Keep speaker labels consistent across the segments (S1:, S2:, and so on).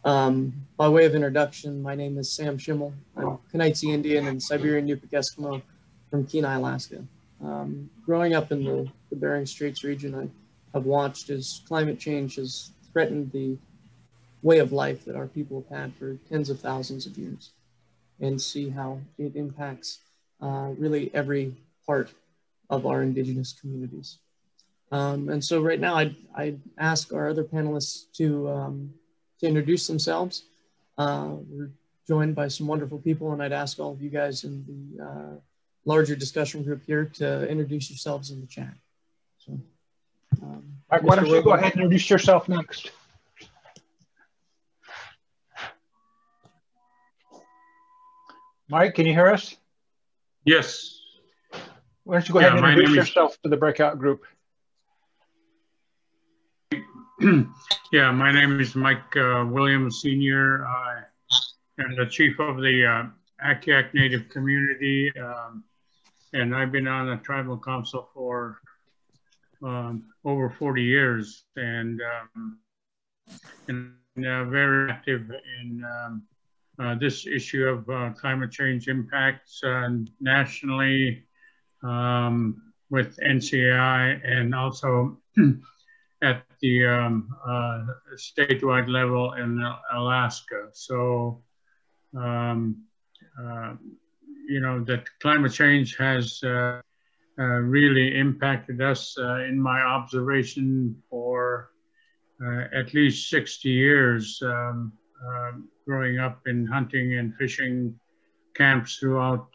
S1: By way of introduction, my name is Sam Schimmel. I'm Kanaitze Indian and Siberian Yupik Eskimo from Kenai, Alaska. Growing up in the Bering Straits region, I have watched as climate change has threatened the way of life that our people have had for tens of thousands of years, and see how it impacts really every part of our indigenous communities. And so right now I'd ask our other panelists to introduce themselves. We're joined by some wonderful people, and I'd ask all of you guys in the larger discussion group here to introduce yourselves in the chat. So,
S2: Mike, why don't you go ahead and introduce yourself next? Mike, can you hear us?
S3: Yes.
S2: Why don't you go ahead and introduce yourself to the breakout group?
S3: Yeah, my name is Mike Williams Sr. I am the chief of the Akiak Native community, and I've been on the tribal council for over 40 years, and very active in this issue of climate change impacts nationally with NCI, and also at the statewide level in Alaska. So, you know, that climate change has really impacted us in my observation for at least 60 years, growing up in hunting and fishing camps throughout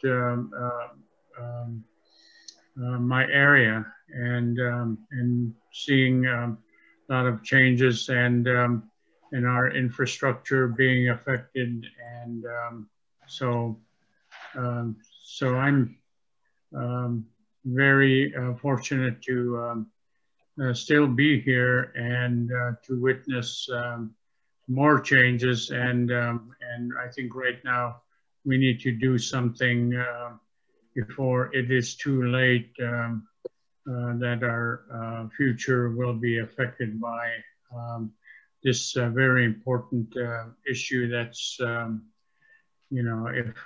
S3: my area, and seeing a lot of changes and our infrastructure being affected, and so I'm very fortunate to still be here and to witness more changes, and I think right now we need to do something before it is too late, that our future will be affected by this very important issue. That's, you know, if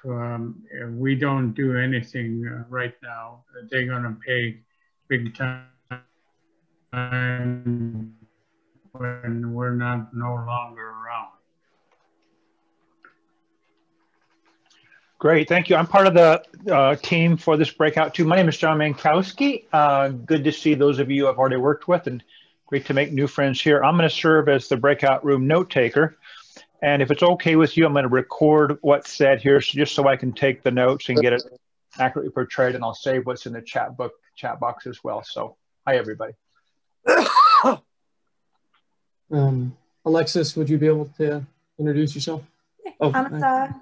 S3: we don't do anything right now, they're gonna pay big time when we're no longer around.
S2: Great, thank you. I'm part of the team for this breakout too. My name is John Mankowski. Good to see those of you I've already worked with, and great to make new friends here. I'm going to serve as the breakout room note taker. And if it's okay with you, I'm going to record what's said here, just so I can take the notes and get it accurately portrayed, and I'll save what's in the chat box as well. So, hi everybody.
S1: Alexis, would you be able to introduce yourself? Oh,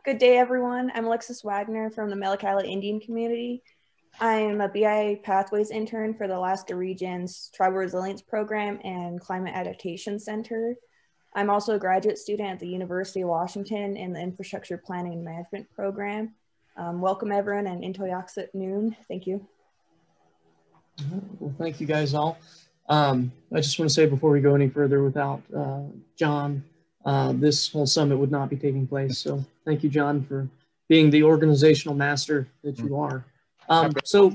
S4: good day, everyone. I'm Alexis Wagner from the Melakila Indian community. I'm a BIA Pathways intern for the Alaska Region's Tribal Resilience Program and Climate Adaptation Center. I'm also a graduate student at the University of Washington in the Infrastructure Planning and Management Program. Welcome, everyone, and Intoyaksat Noon. Thank you.
S1: Well, thank you guys all. I just want to say before we go any further, without John, this whole summit would not be taking place. So thank you, John, for being the organizational master that you are. So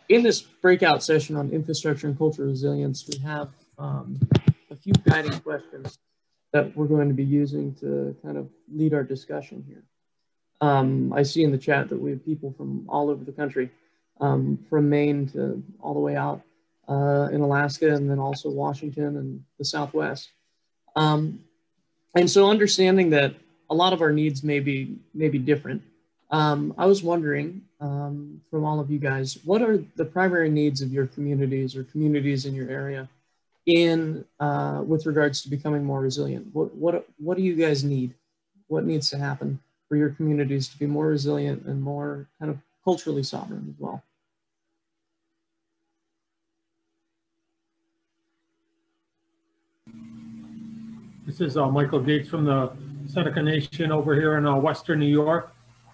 S1: in this breakout session on infrastructure and cultural resilience, we have a few guiding questions that we're going to be using to kind of lead our discussion here. I see in the chat that we have people from all over the country, from Maine to all the way out in Alaska, and then also Washington and the Southwest. And so understanding that a lot of our needs may be different, I was wondering from all of you guys, what are the primary needs of your communities or communities in your area in with regards to becoming more resilient? What do you guys need? What needs to happen for your communities to be more resilient and more kind of culturally sovereign as well?
S5: This is Michael Gates from the Seneca Nation over here in Western New York,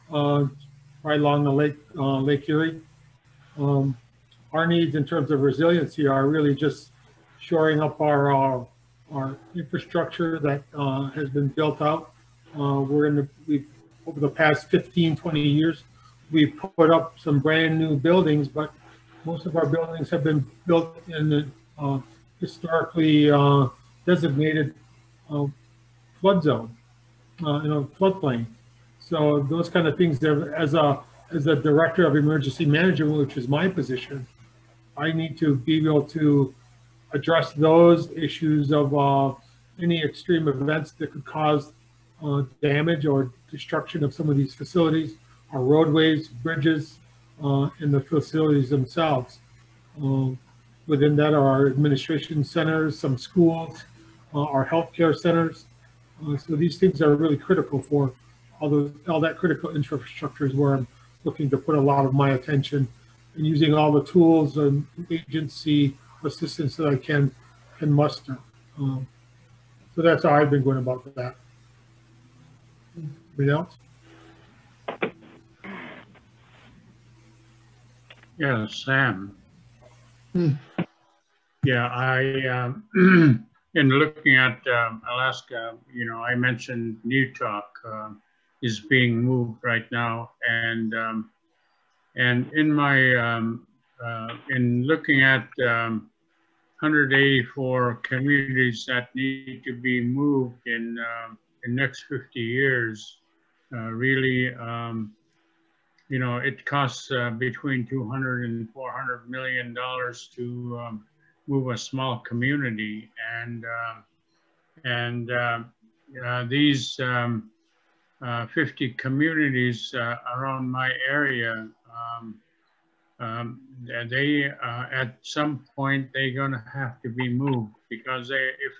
S5: right along the Lake Erie. Our needs in terms of resiliency are really just shoring up our our infrastructure that has been built out. Over the past 15, 20 years, we've put up some brand new buildings, but most of our buildings have been built in the historically designated flood zone, floodplain. So those kind of things, as a director of emergency management, which is my position, I need to be able to address those issues of any extreme events that could cause damage or destruction of some of these facilities, our roadways, bridges, and the facilities themselves. Within that are our administration centers, some schools, our healthcare centers. So these things are really critical for all that critical infrastructure is where I'm looking to put a lot of my attention and using all the tools and agency assistance that I can muster. So that's how I've been going about that. Anybody else?
S3: Yeah, Sam.
S1: Hmm.
S3: Yeah, in looking at Alaska, I mentioned Newtok is being moved right now, and in my in looking at 184 communities that need to be moved in the next 50 years, really. It costs between 200 and 400 million dollars to move a small community, and these 50 communities around my area, they at some point they're going to have to be moved because if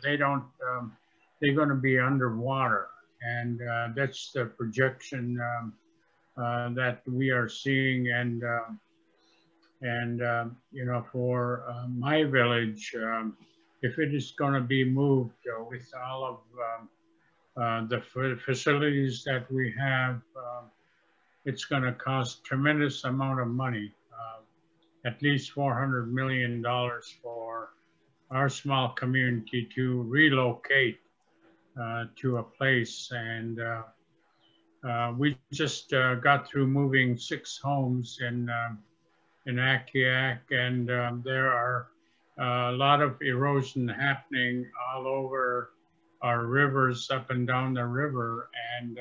S3: they don't, they're going to be underwater, and that's the projection. That we are seeing, and for my village, if it is going to be moved with all of the facilities that we have, it's going to cost tremendous amount of money, at least $400 million for our small community to relocate to a place. And we just got through moving 6 homes in Akiak, and there are a lot of erosion happening all over our rivers, up and down the river, and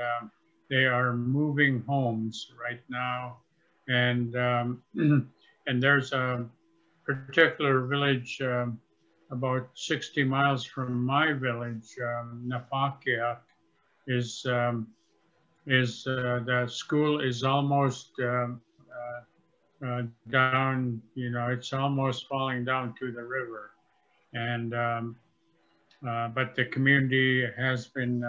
S3: they are moving homes right now. And and there's a particular village about 60 miles from my village, Napakiak, is the school is almost down, it's almost falling down to the river. And, but the community has been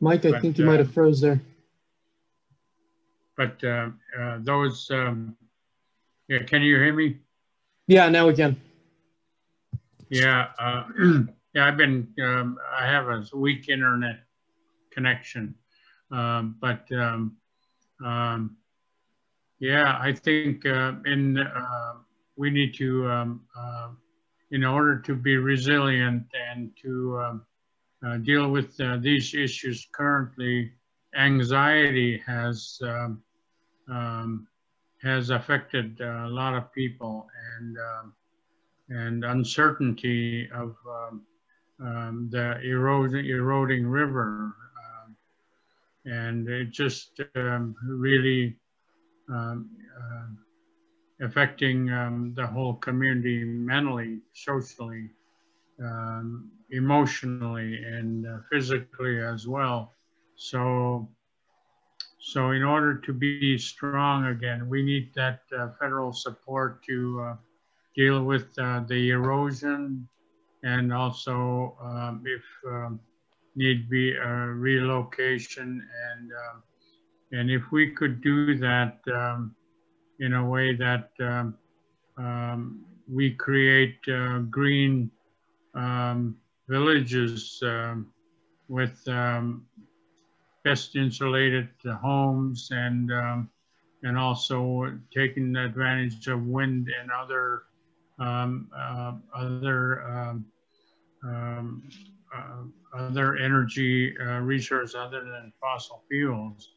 S1: Mike, I think you might have froze there.
S3: But those, yeah, can you hear me?
S1: Yeah, now we can.
S3: Yeah, yeah, I have a weak internet connection, but yeah, I think we need to, in order to be resilient and to deal with these issues currently, anxiety has affected a lot of people, and uncertainty of the eroding river, and it just really affecting the whole community mentally, socially, emotionally, and physically as well. So in order to be strong again, we need that federal support to deal with the erosion, and also if need be a relocation, and if we could do that in a way that we create green villages with best insulated homes, and also taking advantage of wind and other other energy resources other than fossil fuels.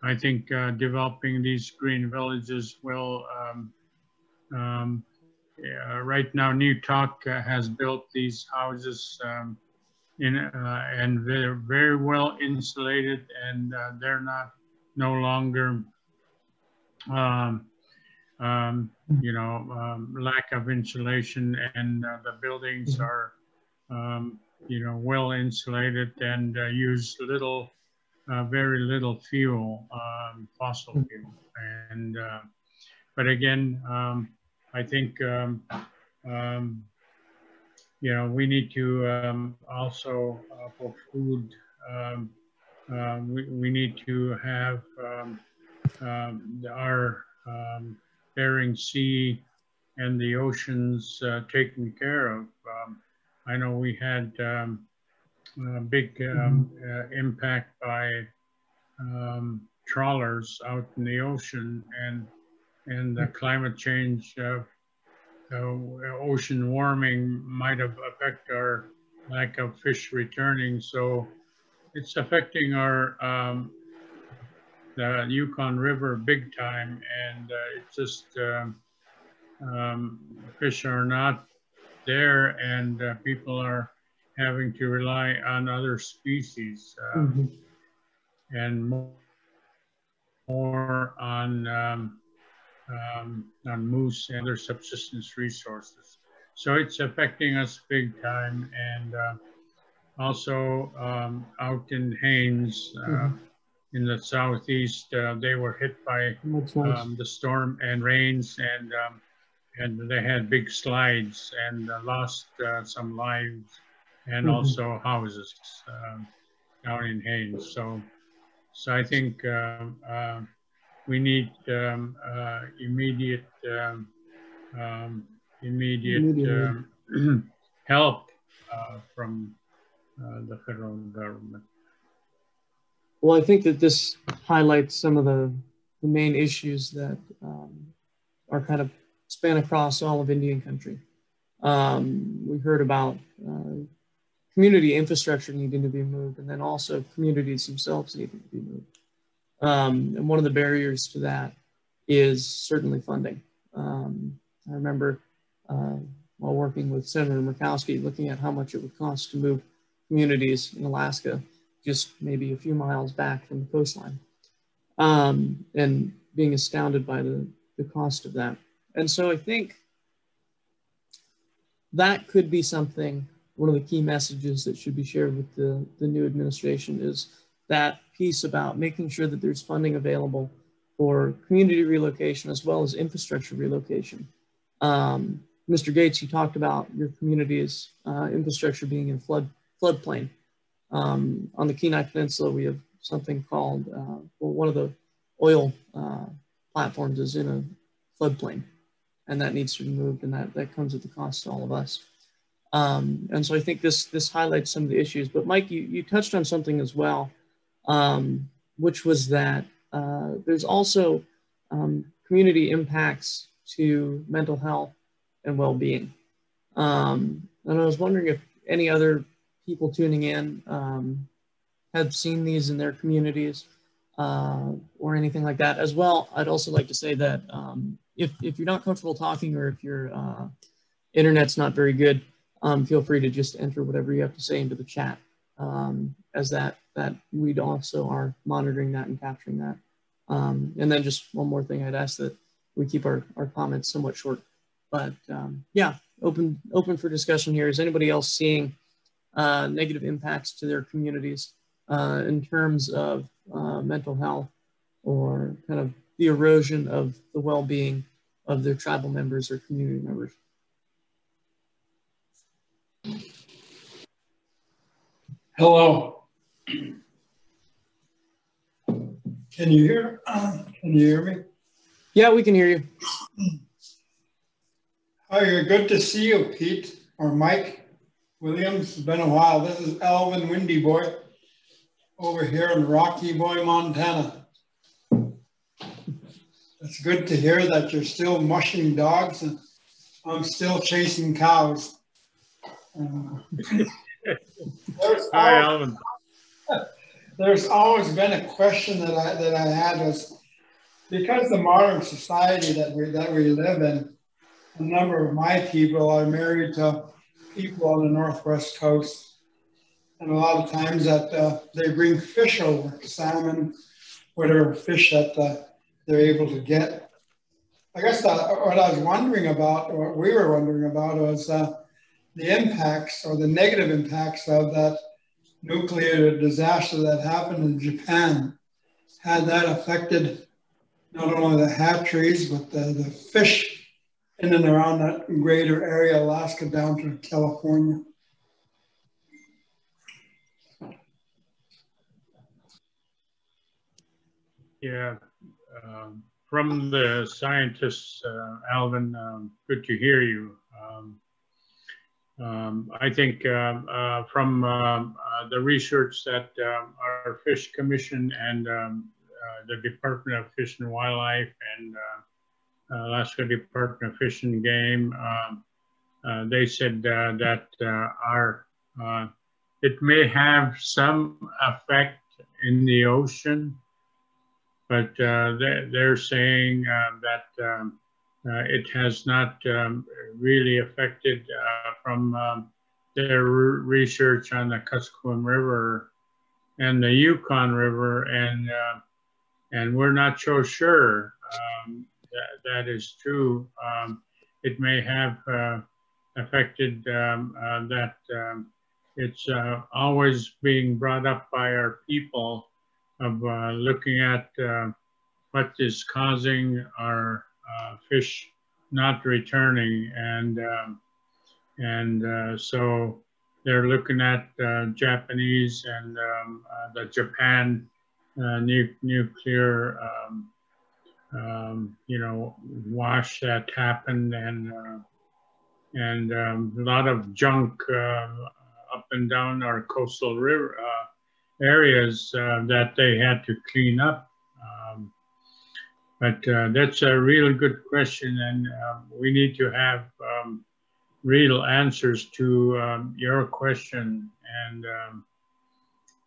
S3: I think developing these green villages will, right now, New Talk has built these houses and they're very well insulated, and they're no longer, lack of insulation, and the buildings are, well insulated and use very little fuel, fossil fuel. And, but again, I think, we need to also, for food, we need to have our Bering Sea and the oceans taken care of. I know we had a big impact by trawlers out in the ocean, and the climate change, ocean warming might have affected our lack of fish returning. So it's affecting our the Yukon River big time, and it's just fish are not there, and people are having to rely on other species and more on moose and other subsistence resources. So it's affecting us big time, and also out in Haines, in the southeast, they were hit by the storm and rains, and they had big slides and lost some lives and also houses down in Haines. So I think we need immediate help from the federal government.
S1: Well, I think that this highlights some of the main issues that are kind of span across all of Indian country. We heard about community infrastructure needing to be moved, and then also communities themselves needing to be moved. And one of the barriers to that is certainly funding. I remember while working with Senator Murkowski, looking at how much it would cost to move communities in Alaska, just maybe a few miles back from the coastline, and being astounded by the cost of that. And so I think that could be something, one of the key messages that should be shared with the new administration is that piece about making sure that there's funding available for community relocation as well as infrastructure relocation. Mr. Gates, you talked about your community's infrastructure being in floodplain. On the Kenai Peninsula, we have something called, well, one of the oil platforms is in a floodplain, and that needs to be moved, and that comes at the cost to all of us. And so I think this highlights some of the issues. But Mike, you touched on something as well, which was that there's also community impacts to mental health and well-being. And I was wondering if any other people tuning in have seen these in their communities or anything like that. As well, I'd also like to say that if you're not comfortable talking, or if your internet's not very good, feel free to just enter whatever you have to say into the chat, as that we also are monitoring that and capturing that. And then just one more thing, I'd ask that we keep our comments somewhat short. But yeah, open for discussion here. Is anybody else seeing negative impacts to their communities in terms of mental health, or kind of the erosion of the well-being of their tribal members or community members?
S6: Hello. Can you hear me?
S1: Yeah, we can hear you.
S6: Hi, good to see you, Pete, or Mike Williams. It's been a while. This is Alvin Windy Boy. over here in Rocky Boy, Montana. It's good to hear that you're still mushing dogs and I'm still chasing cows.
S3: Hi, Alvin.
S6: There's always been a question that I had was, because the modern society that we live in, a number of my people are married to people on the Northwest Coast. And a lot of times that they bring fish over, salmon, whatever fish that they're able to get. I guess what I was wondering about, what we were wondering about was the impacts or the negative impacts of that nuclear disaster that happened in Japan. Had that affected not only the hatcheries, but the fish in and around that greater area, Alaska down to California?
S3: Yeah, from the scientists, Alvin, good to hear you. I think from the research that our Fish Commission and the Department of Fish and Wildlife and Alaska Department of Fish and Game, they said that it may have some effect in the ocean, but they're saying that it has not really affected from their research on the Kuskokwim River and the Yukon River, and we're not so sure that is true. It may have affected that it's always being brought up by our people of looking at what is causing our fish not returning, and so they're looking at Japanese and the Japan nuclear wash that happened, and a lot of junk up and down our coastal river areas that they had to clean up. But that's a really good question, and we need to have real answers to your question,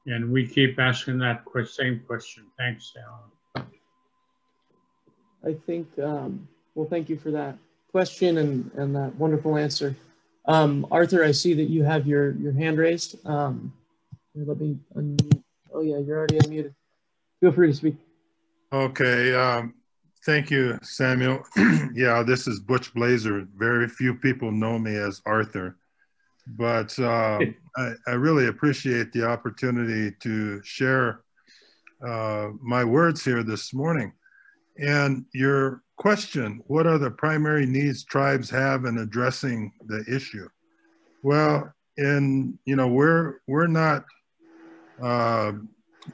S3: and we keep asking that same question. Thanks, Alan.
S1: I think, well, thank you for that question and that wonderful answer. Arthur, I see that you have your hand raised. Let me unmute. Oh yeah, you're already unmuted. Feel free to speak.
S7: Okay, thank you, Samuel. Yeah, this is Butch Blazer. Very few people know me as Arthur, but I really appreciate the opportunity to share my words here this morning. And your question, what are the primary needs tribes have in addressing the issue? Well, we're not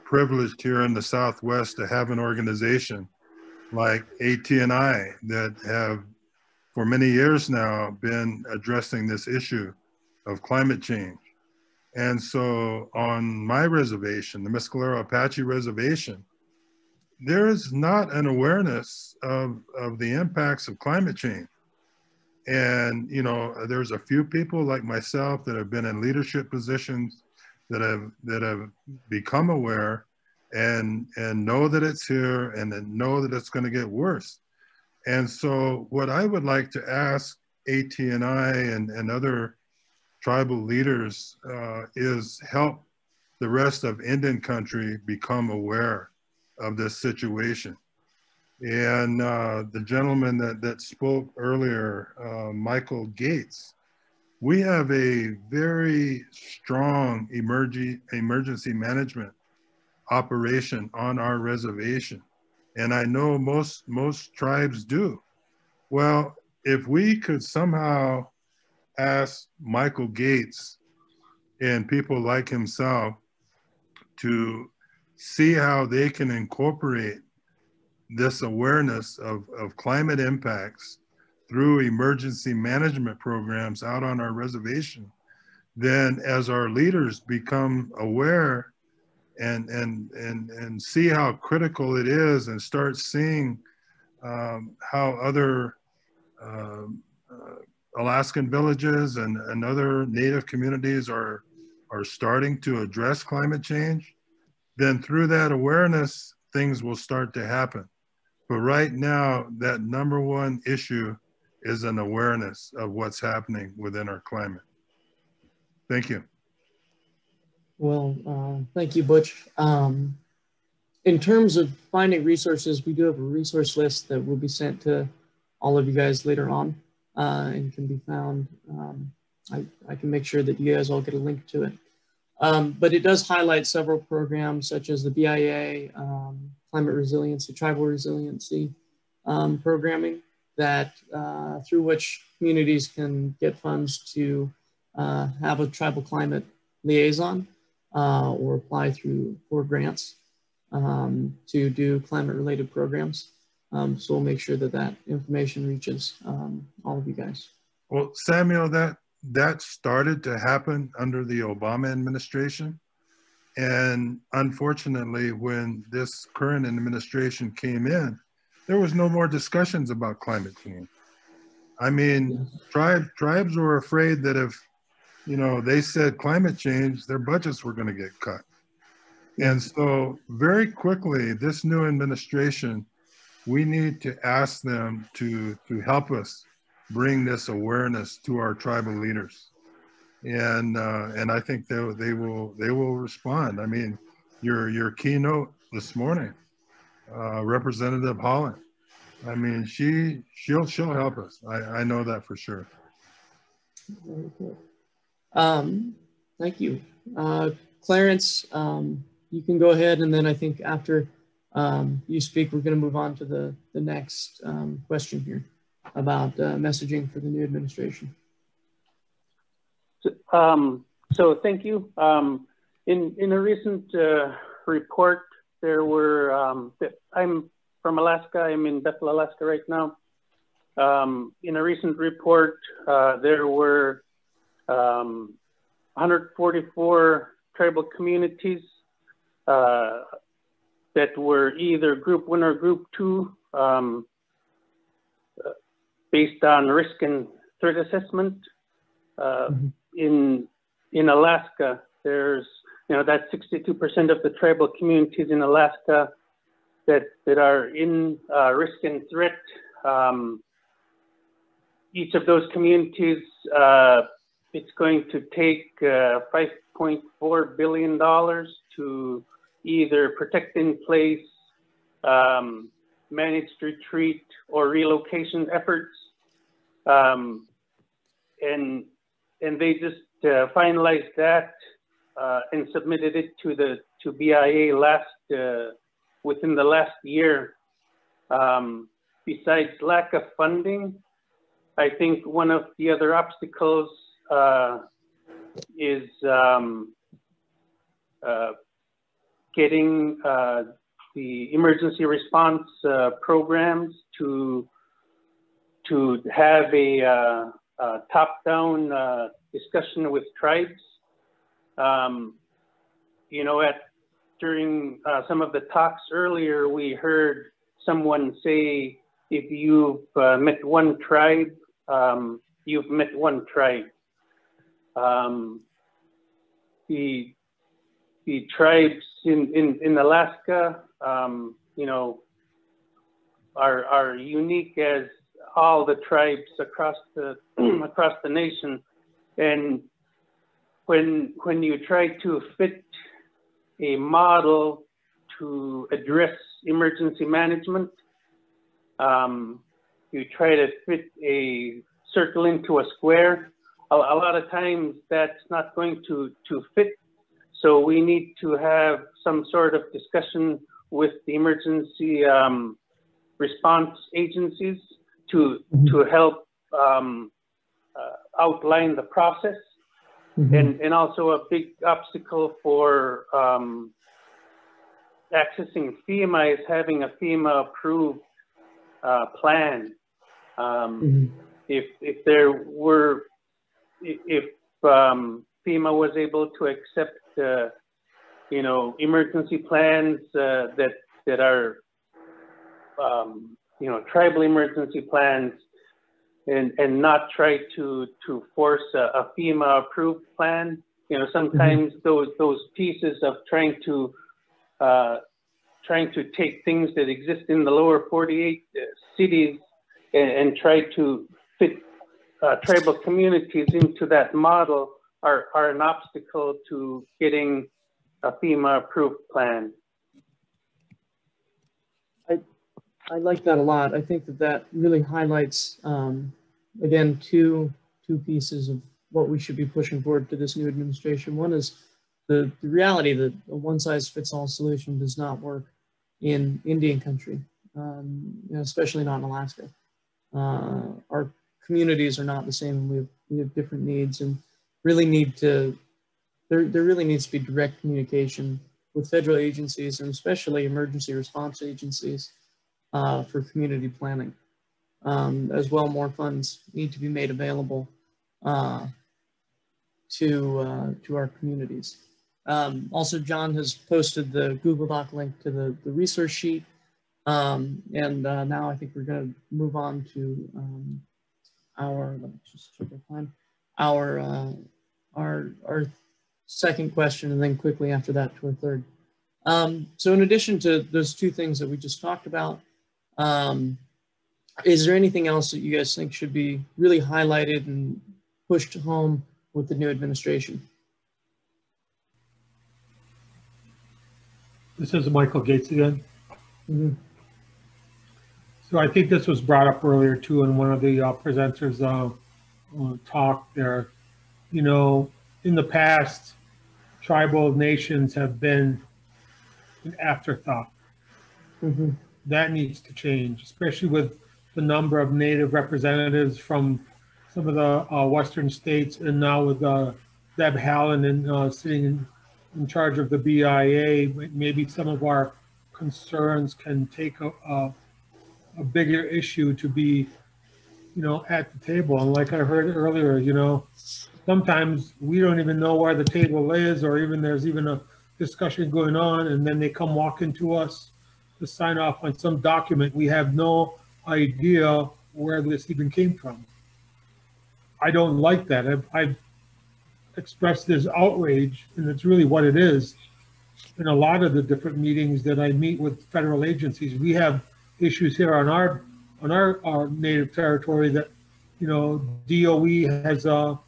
S7: privileged here in the Southwest to have an organization like ATNI that have for many years now been addressing this issue of climate change. And so on my reservation, the Mescalero Apache Reservation, there is not an awareness of the impacts of climate change. And, there's a few people like myself that have been in leadership positions that have become aware and know that it's here and then know that it's going to get worse. And so what I would like to ask ATNI and other tribal leaders is help the rest of Indian country become aware of this situation. And the gentleman that spoke earlier, Michael Gates, we have a very strong emergency management operation on our reservation. And I know most tribes do. Well, if we could somehow ask Michael Gates and people like himself to see how they can incorporate this awareness of climate impacts through emergency management programs out on our reservation, then as our leaders become aware and see how critical it is, and start seeing how other Alaskan villages and other native communities are starting to address climate change, then through that awareness, things will start to happen. But right now, that number one issue is an awareness of what's happening within our climate. Thank you.
S1: Well, thank you, Butch. In terms of finding resources, we do have a resource list that will be sent to all of you guys later on and can be found. I can make sure that you guys all get a link to it. But it does highlight several programs such as the BIA, Climate Resiliency, Tribal Resiliency programming that through which communities can get funds to have a tribal climate liaison or apply for grants to do climate related programs. So we'll make sure that that information reaches all of you guys.
S7: Well, Samuel, that started to happen under the Obama administration. And unfortunately, when this current administration came in, there was no more discussions about climate change. I mean, tribes were afraid that if, you know, they said climate change, their budgets were going to get cut. And so very quickly, this new administration, we need to ask them to help us bring this awareness to our tribal leaders. And I think they will respond. I mean, your keynote this morning, Representative Holland, I mean, she'll help us. I know that for sure.
S1: Very cool. Thank you. Clarence, you can go ahead, and then I think after you speak, we're going to move on to the next question here about messaging for the new administration.
S8: So thank you. In a recent report, there were, I'm from Alaska, I'm in Bethel, Alaska right now. In a recent report, there were 144 tribal communities that were either group 1 or group 2 based on risk and threat assessment. In Alaska, there's, you know, that's 62% of the tribal communities in Alaska that are in risk and threat. Each of those communities, it's going to take $5.4 billion to either protect in place, managed retreat, or relocation efforts. And they just finalized that and submitted it to BIA within the last year. Besides lack of funding, I think one of the other obstacles is getting the emergency response programs to have a top-down discussion with tribes. You know, during some of the talks earlier, we heard someone say, if you've met one tribe, you've met one tribe. The tribes in Alaska, you know, are unique as all the tribes across the nation. And when you try to fit a model to address emergency management, you try to fit a circle into a square. A lot of times that's not going to fit. So we need to have some sort of discussion with the emergency response agencies to help outline the process. And also a big obstacle for accessing FEMA is having a FEMA approved plan. If FEMA was able to accept you know, emergency plans that are, you know, tribal emergency plans, and not try to force a FEMA approved plan. You know, sometimes those pieces of trying to take things that exist in the lower 48 cities and try to fit tribal communities into that model are an obstacle to getting a FEMA approved plan.
S1: I like that a lot. I think that really highlights, again, two pieces of what we should be pushing forward to this new administration. One is the reality that a one-size-fits-all solution does not work in Indian country, you know, especially not in Alaska. Our communities are not the same, and we have different needs, and really need to, there really needs to be direct communication with federal agencies, and especially emergency response agencies, for community planning. As well, more funds need to be made available to our communities. Also, John has posted the Google Doc link to the resource sheet. And now I think we're going to move on to our, let me just check our time, our second question, and then quickly after that to our third. So in addition to those two things that we just talked about, is there anything else that you guys think should be really highlighted and pushed home with the new administration?
S5: This is Michael Gates again. So I think this was brought up earlier too in one of the presenters' talk there. You know, in the past, tribal nations have been an afterthought. That needs to change, especially with the number of Native representatives from some of the Western states, and now with Deb Haaland sitting in charge of the BIA, maybe some of our concerns can take a bigger issue to be, you know, at the table. And like I heard earlier, you know, sometimes we don't even know where the table is, or even there's even a discussion going on, and then they come walking to us to sign off on some document. We have no idea where this even came from. I don't like that. I've expressed this outrage, and it's really what it is. In a lot of the different meetings that I meet with federal agencies, we have issues here on our native territory that, you know, DOE has a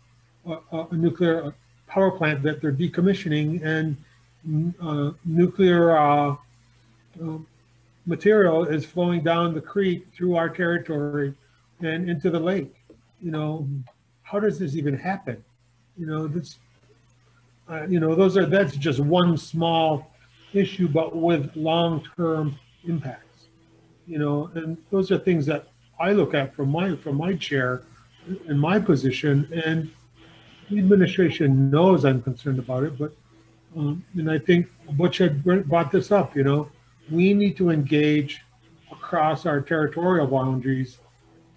S5: nuclear power plant that they're decommissioning, and nuclear material is flowing down the creek through our territory and into the lake. You know, how does this even happen? You know, this, you know, that's just one small issue, but with long-term impacts. You know, and those are things that I look at from my chair in my position, and the administration knows I'm concerned about it. But and I think Butch had brought this up. You know, we need to engage across our territorial boundaries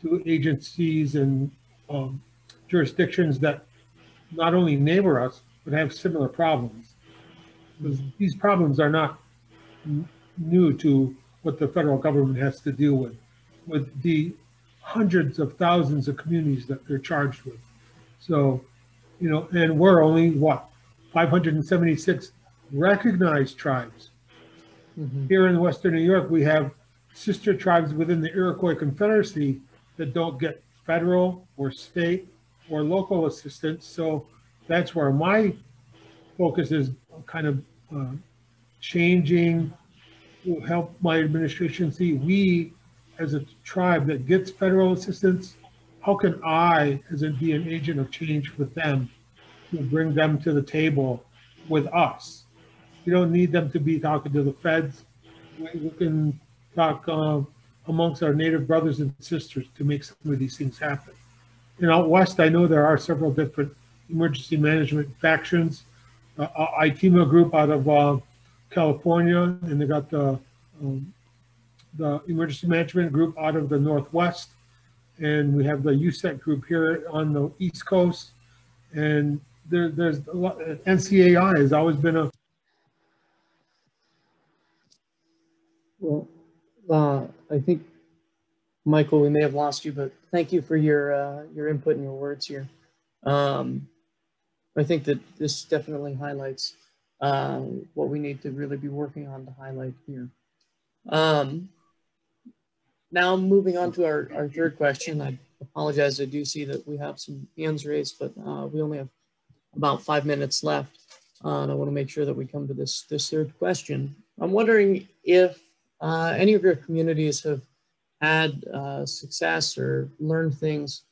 S5: to agencies and jurisdictions that not only neighbor us, but have similar problems. Because these problems are not new to what the federal government has to deal with the hundreds of thousands of communities that they're charged with. So, you know, and we're only, what, 576 recognized tribes. Here in Western New York, we have sister tribes within the Iroquois Confederacy that don't get federal or state or local assistance. So that's where my focus is, kind of changing to help my administration see we as a tribe that gets federal assistance, how can I be an agent of change with them to bring them to the table with us? You don't need them to be talking to the feds. We can talk amongst our Native brothers and sisters to make some of these things happen. And out west, I know there are several different emergency management factions. ITMA group out of California, and they got the emergency management group out of the Northwest, and we have the USEC group here on the East Coast. And there's a lot. NCAI has always been
S1: I think, Michael, we may have lost you, but thank you for your input and your words here. I think that this definitely highlights what we need to really be working on to highlight here. Now moving on to our third question. I apologize, I do see that we have some hands raised, but we only have about 5 minutes left. And I want to make sure that we come to this third question. I'm wondering if any of your communities have had success or learned things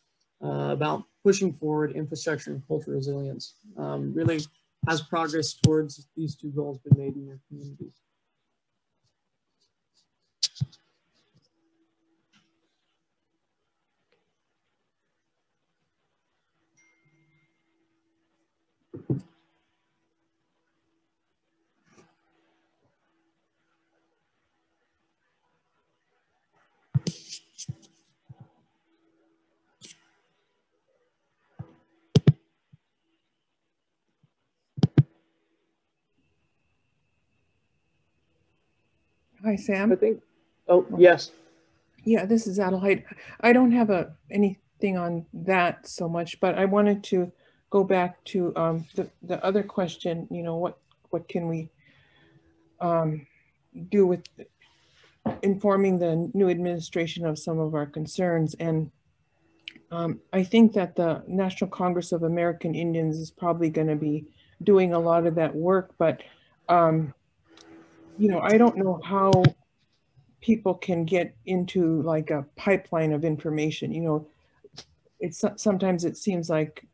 S1: about pushing forward infrastructure and cultural resilience. Really, has progress towards these two goals been made in your communities?
S9: Hi, Sam.
S1: I think, oh, yes.
S9: Yeah, this is Adelheid. I don't have anything on that so much, but I wanted to go back to the other question, you know, what can we do with informing the new administration of some of our concerns. And I think that the National Congress of American Indians is probably going to be doing a lot of that work, but you know, I don't know how people can get into like a pipeline of information. You know, it's sometimes it seems like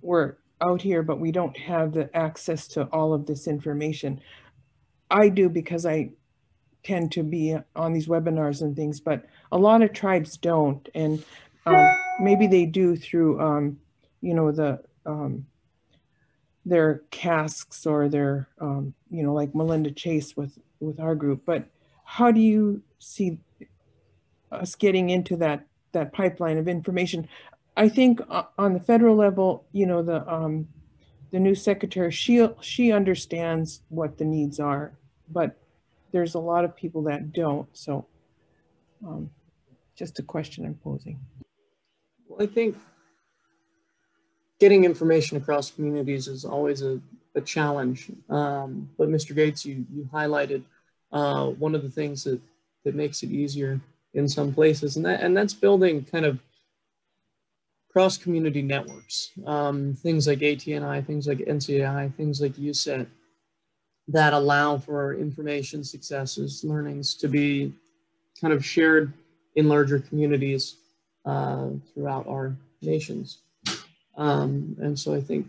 S9: we're out here, but we don't have the access to all of this information. I do because I tend to be on these webinars and things, but a lot of tribes don't, and maybe they do through you know, the their casks or their you know, like Melinda Chase with our group. But how do you see us getting into that pipeline of information? I think on the federal level, you know, the new secretary, she understands what the needs are, but there's a lot of people that don't. So just a question I'm posing.
S1: Well, I think getting information across communities is always a challenge. But Mr. Gates, you highlighted one of the things that makes it easier in some places, and that's building kind of cross-community networks, things like ATNI, things like NCAI, things like USET, that allow for information successes, learnings to be kind of shared in larger communities throughout our nations. And so I think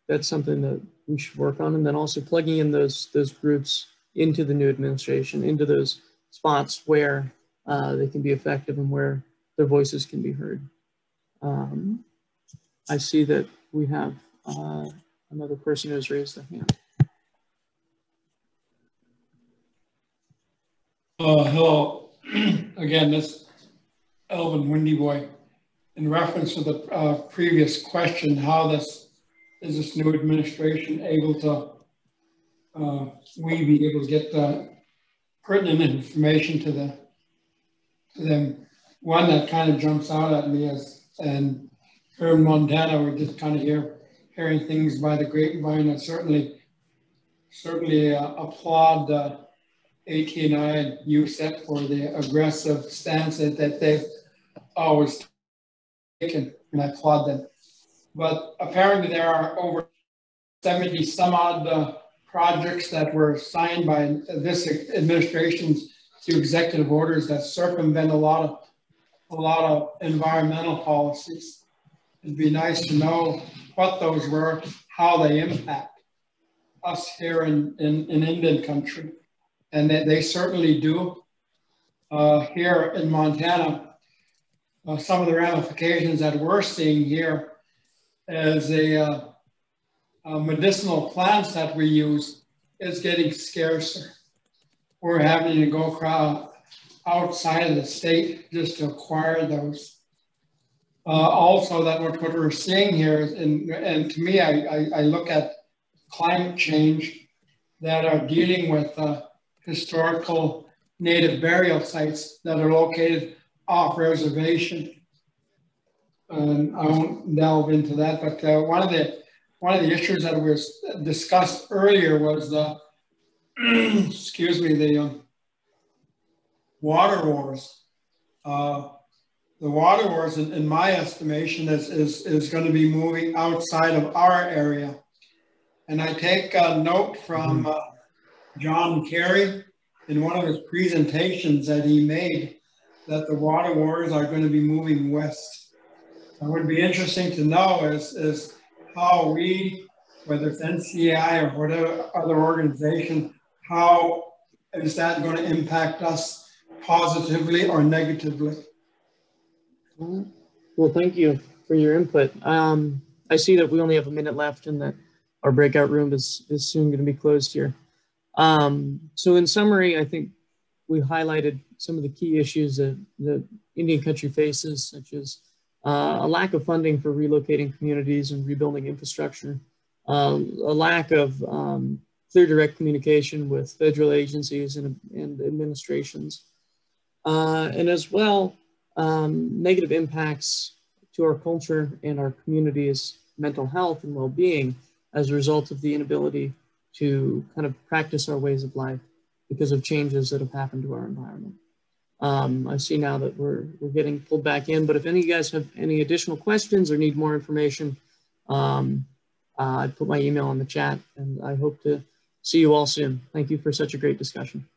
S1: that's something that we should work on, and then also plugging in those groups into the new administration, into those spots where they can be effective and where their voices can be heard. I see that we have another person who has raised their hand.
S6: Hello, again, this Elvin Windy Boy. In reference to the previous question, how is this new administration able to, we be able to get the pertinent information to them? One that kind of jumps out at me is, and here in Montana, we're just kind of hearing things by the grapevine, and certainly applaud ATNI and USET for the aggressive stance that they've always taken, and I applaud them. But apparently there are over 70 some odd projects that were signed by this administration's through executive orders that circumvent a lot of environmental policies. It'd be nice to know what those were, how they impact us here in Indian country. And they certainly do. Here in Montana, some of the ramifications that we're seeing here as medicinal plants that we use is getting scarcer. We're having to go outside of the state just to acquire those. Also, that what we're seeing here is, and to me, I look at climate change that are dealing with historical native burial sites that are located off reservation. I won't delve into that, but one of the issues that was discussed earlier was the excuse me, the water wars. The water wars, in my estimation, is going to be moving outside of our area. And I take a note from John Kerry in one of his presentations that he made that the water wars are going to be moving west. It would be interesting to know is how we, whether it's NCI or whatever other organization, how is that going to impact us positively or negatively?
S1: Well, thank you for your input. I see that we only have a minute left and that our breakout room is soon going to be closed here. So in summary, I think we highlighted some of the key issues that the Indian country faces, such as a lack of funding for relocating communities and rebuilding infrastructure, a lack of clear direct communication with federal agencies and administrations, and as well, negative impacts to our culture and our community's mental health and well-being as a result of the inability to kind of practice our ways of life because of changes that have happened to our environment. I see now that we're getting pulled back in, but if any of you guys have any additional questions or need more information, I put my email in the chat, and I hope to see you all soon. Thank you for such a great discussion.